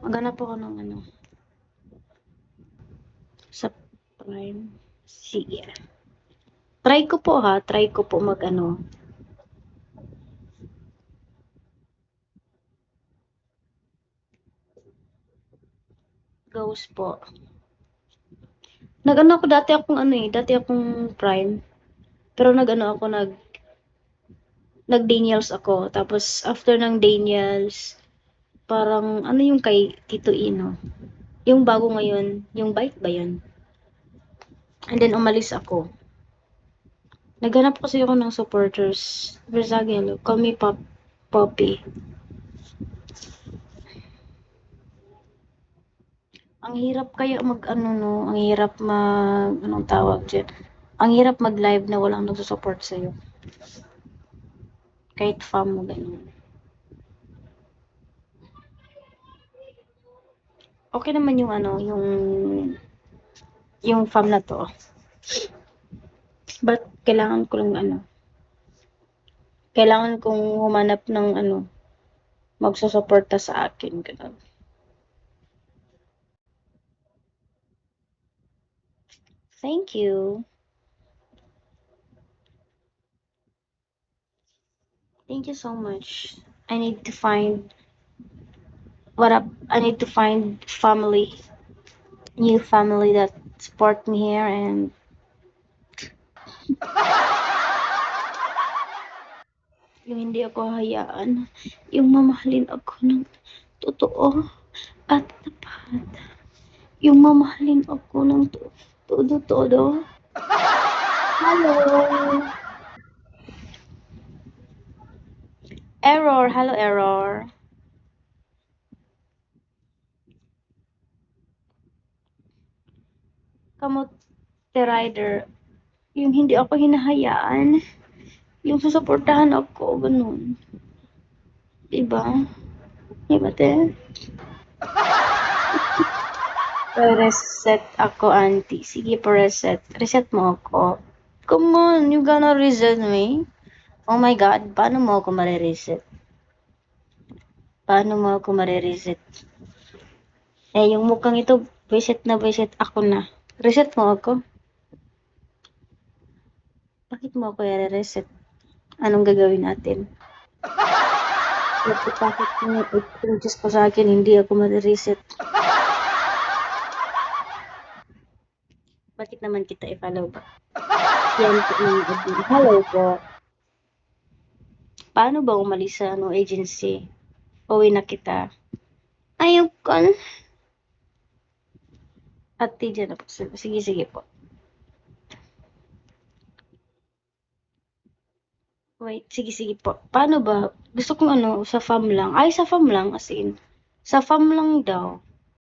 Maghanap ako ng ano, sa Prime. Sige. Try ko po ha, try ko po mag-ano. Ghost po. Nag-ano ako, dati akong Prime. Pero nag-ano ako, nag-Daniels ako. Tapos, after ng Daniels, parang, ano yung kay Tito Ino? Yung bago ngayon, yung Bite ba yun? And then, umalis ako. Naghanap kasi ako ng supporters. Versace, hello. Call me Poppy. Ang hirap kaya mag-ano, no? Ang hirap anong tawag dyan? Ang hirap mag-live na walang nagsusupport sa'yo. Kahit fam mo, ganun. Okay naman yung ano, yung fam na to. But, kailangan ko lang ano, kailangan kong humanap ng ano, magsusuporta sa akin. Ganun. Thank you. Thank you so much. I need to find I need to find family, new family that support me here and yung hindi ako hayaan, yung mamahalin ako ng totoo at tapat. Yung mamahalin ako ng todo-todo. Hello! Error! Hello, error! Kamote rider, yung hindi ako hinahayaan, yung susuportahan ako, ganun. Diba? Diba, te? Pa-reset ako, auntie. Sige, pa-reset. Reset mo ako. Come on, you gonna reset me? Oh my God, paano mo ako marireset? Paano mo ako marireset? Eh, yung mukhang ito, reset ako na. Reset mo ako? Bakit mo ako i-reset? Anong gagawin natin? Bakit mo i-introduce ko sa akin, hindi ako marireset? Bakit naman kita i-follow ba? Yan po yung admin. Hello po. Paano ba umalis sa agency? Uwi na kita. Ayaw ko. Ate dyan na po. Sige, sige po. Wait, sige, sige po. Paano ba? Gusto kong ano, sa farm lang. Ay, sa farm lang, as in. Sa farm lang daw.